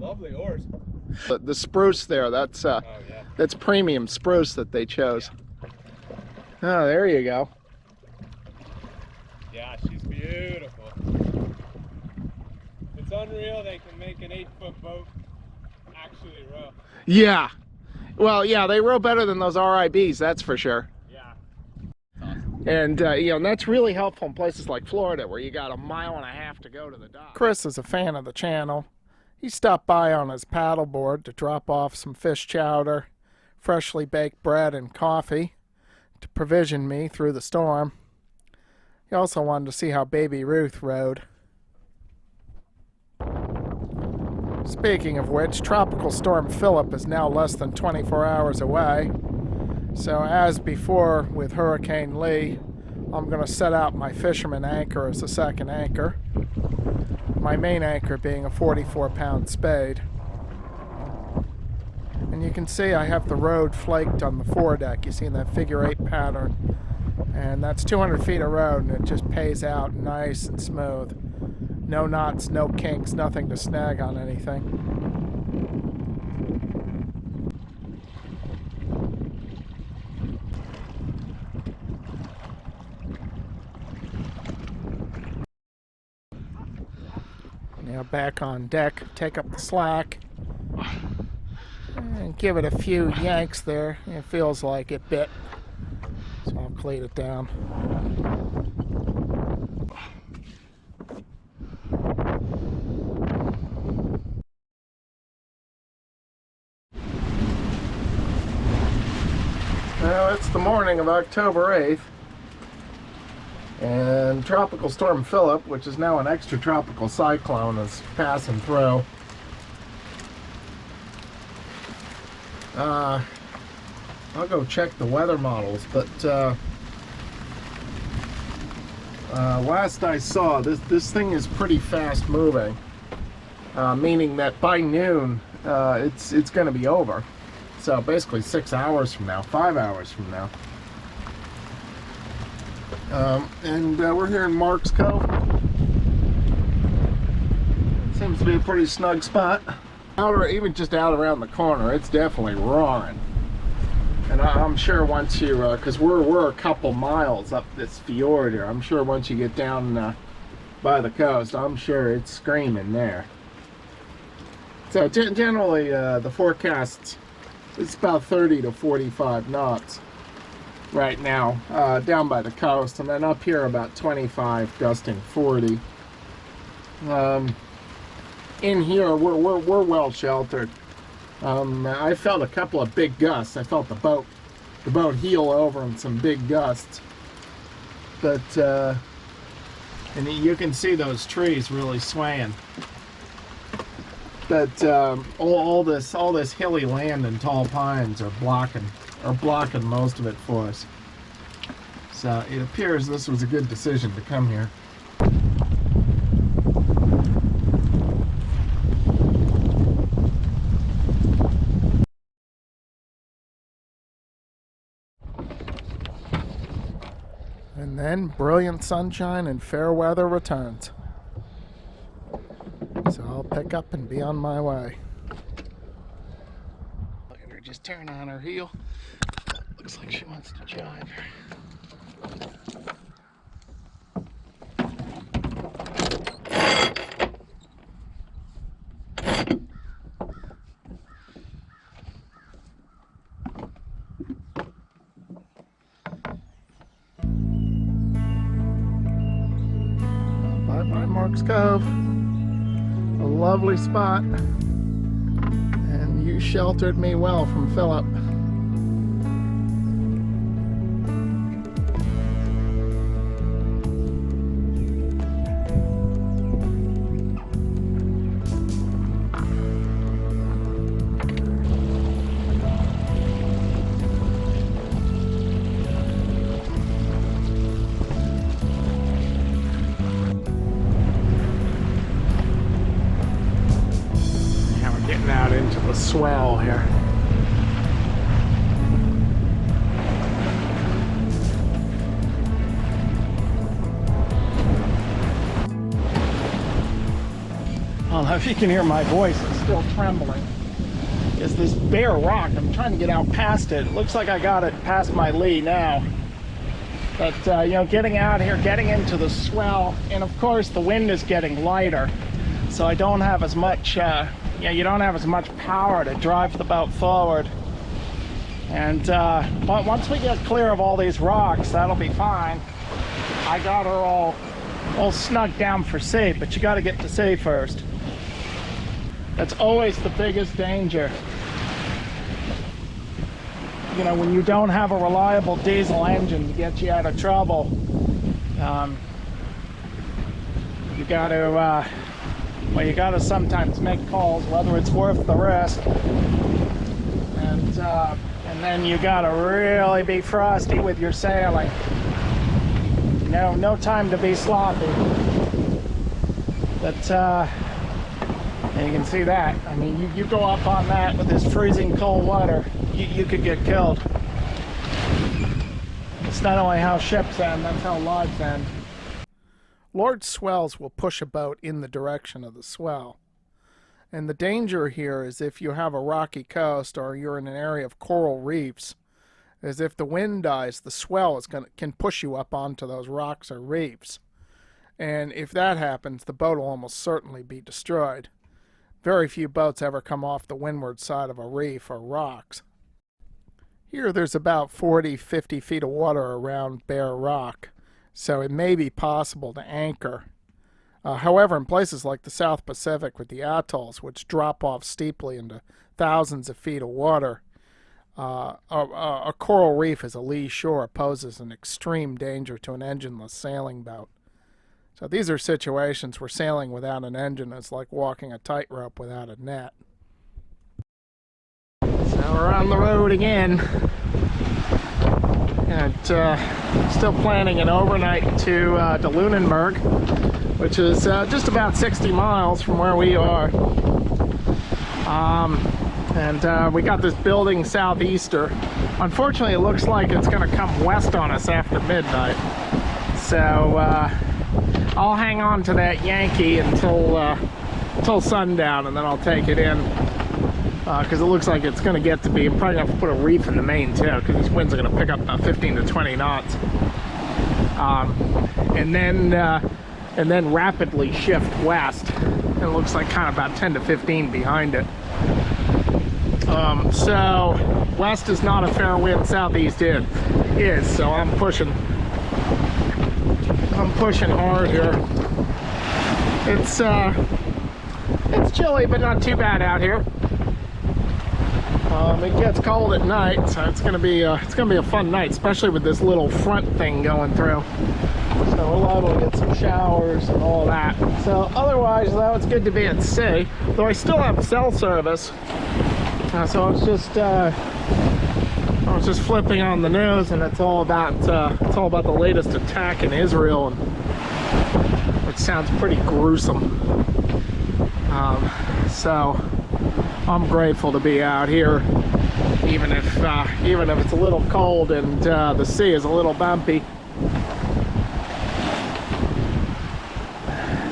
Lovely oars. The spruce there, that's Oh, yeah. that's premium spruce that they chose. Oh, there you go. Yeah, she's beautiful. It's unreal they can make an 8-foot boat actually row. Yeah. Well, yeah, they row better than those RIBs, that's for sure. Yeah. And, you know, that's really helpful in places like Florida where you got a mile and a half to go to the dock. Chris is a fan of the channel. He stopped by on his paddleboard to drop off some fish chowder, freshly baked bread, and coffee to provision me through the storm. He also wanted to see how Baby Ruth rode. Speaking of which, Tropical Storm Philippe is now less than 24 hours away. So as before with Hurricane Lee, I'm going to set out my fisherman anchor as a second anchor. My main anchor being a 44-pound spade. And you can see I have the road flaked on the foredeck. You see that figure 8 pattern. And that's 200 feet of road, and it just pays out nice and smooth. No knots, no kinks, nothing to snag on anything. Now back on deck, take up the slack, and give it a few yanks there. It feels like it bit, so I'll cleat it down. Now it's the morning of October 8th, and Tropical Storm Philippe, which is now an extratropical cyclone, is passing through. I'll go check the weather models, but last I saw, this thing is pretty fast moving, meaning that by noon it's going to be over. So basically 6 hours from now, 5 hours from now. And we're here in Marks Cove. It seems to be a pretty snug spot. Even just out around the corner, it's definitely roaring. And I'm sure once you, because we're a couple miles up this fjord here, I'm sure once you get down by the coast, I'm sure it's screaming there. So generally the forecasts, it's about 30 to 45 knots right now down by the coast, and then up here about 25, gusting 40. In here we're well sheltered. I felt a couple of big gusts. I felt the boat heel over in some big gusts, but and you can see those trees really swaying. But all this hilly land and tall pines are blocking most of it for us. So it appears this was a good decision to come here. And then brilliant sunshine and fair weather returns. So I'll pick up and be on my way. Look at her just turn on her heel. Looks like she wants to jive. Bye-bye, Marks Cove. A lovely spot, and you sheltered me well from Philip. Out into the swell here. Although if you can hear my voice, it's still trembling. Is this bare rock. I'm trying to get out past it. It looks like I got it past my lee now. But you know, getting out here, getting into the swell, and of course the wind is getting lighter, so I don't have as much you don't have as much power to drive the boat forward. And but once we get clear of all these rocks, that'll be fine. I got her all snug down for sea, but you got to get to sea first. That's always the biggest danger. You know, when you don't have a reliable diesel engine to get you out of trouble, you got to well, you got to sometimes make calls whether it's worth the risk, and then you got to really be frosty with your sailing. No time to be sloppy. But and you can see that. I mean, you go up on that with this freezing cold water, you could get killed. It's not only how ships end, that's how lives end. Large swells will push a boat in the direction of the swell. And the danger here is if you have a rocky coast or you're in an area of coral reefs, is if the wind dies, the swell can push you up onto those rocks or reefs. And if that happens, the boat will almost certainly be destroyed. Very few boats ever come off the windward side of a reef or rocks. Here there's about 40-50 feet of water around bare rock, so it may be possible to anchor. However, in places like the South Pacific with the atolls, which drop off steeply into thousands of feet of water, a coral reef as a lee shore poses an extreme danger to an engineless sailing boat. So these are situations where sailing without an engine is like walking a tightrope without a net. So we're on the road again. And still planning an overnight to Lunenburg, which is just about 60 miles from where we are. And we got this building southeaster. Unfortunately, it looks like it's going to come west on us after midnight. So I'll hang on to that Yankee until sundown, and then I'll take it in. Because it looks like it's going to get to be, I'm probably going to have to put a reef in the main too, because these winds are going to pick up about 15 to 20 knots. And then rapidly shift west. It looks like kind of about 10 to 15 behind it. So west is not a fair wind, southeast is, so I'm pushing hard here. It's chilly, but not too bad out here. It gets cold at night, so it's gonna be a fun night, especially with this little front thing going through. So we're liable to get some showers and all that. So otherwise, though, it's good to be at sea. Though I still have cell service, so I was just flipping on the news, and it's all about the latest attack in Israel, which sounds pretty gruesome. So I'm grateful to be out here, even if it's a little cold and the sea is a little bumpy.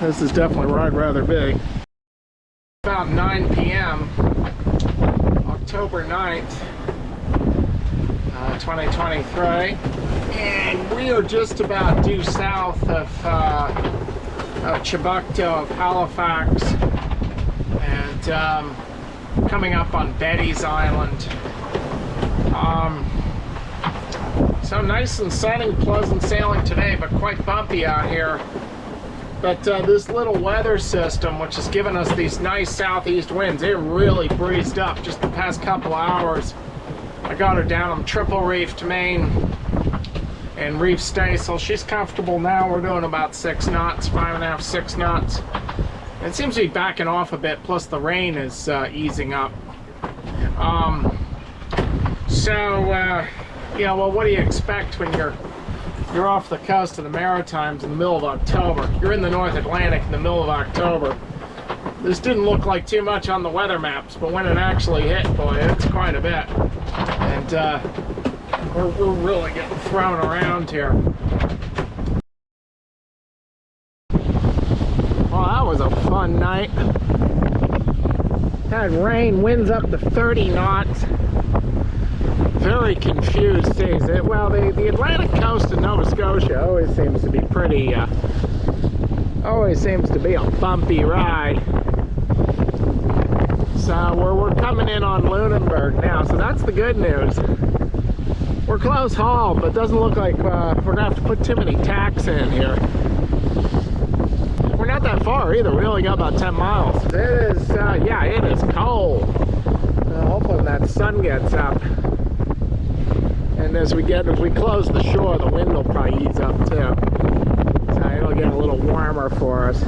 This is definitely where I'd rather be. About 9 p.m. October 9th, 2023, and we are just about due south of Chiboucto, of Halifax, and coming up on Betty's Island. So nice and sunny, pleasant sailing today, but quite bumpy out here. But this little weather system, which has given us these nice southeast winds, it really breezed up just the past couple hours. I got her down on triple reefed main and reef staysail. She's comfortable now. We're doing about 6 knots, 5.5, 6 knots. It seems to be backing off a bit, plus the rain is easing up. Yeah, well, what do you expect when you're off the coast of the Maritimes in the middle of October? You're in the North Atlantic in the middle of October. This didn't look like too much on the weather maps, but when it actually hit, boy, it's quite a bit. And we're really getting thrown around here. Well, that was a fun night. Had rain, winds up to 30 knots. Very confused seas. Well, the Atlantic coast of Nova Scotia always seems to be pretty, always seems to be a bumpy ride. So we're coming in on Lunenburg now, so that's the good news. We're close haul, but it doesn't look like we're gonna have to put too many tacks in here. We're not that far either. We only got about 10 miles. It is, yeah, it is cold. Hopefully that sun gets up. And as we close the shore, the wind will probably ease up too. So it'll get a little warmer for us.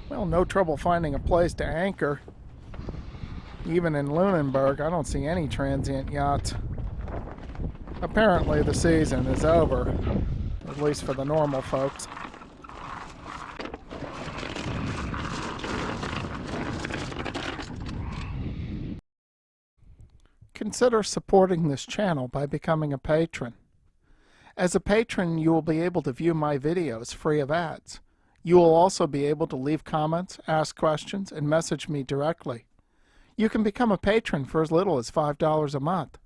Well, no trouble finding a place to anchor. Even in Lunenburg, I don't see any transient yachts. Apparently the season is over, at least for the normal folks. Consider supporting this channel by becoming a patron. As a patron, you will be able to view my videos free of ads. You will also be able to leave comments, ask questions, and message me directly. You can become a patron for as little as $5 a month.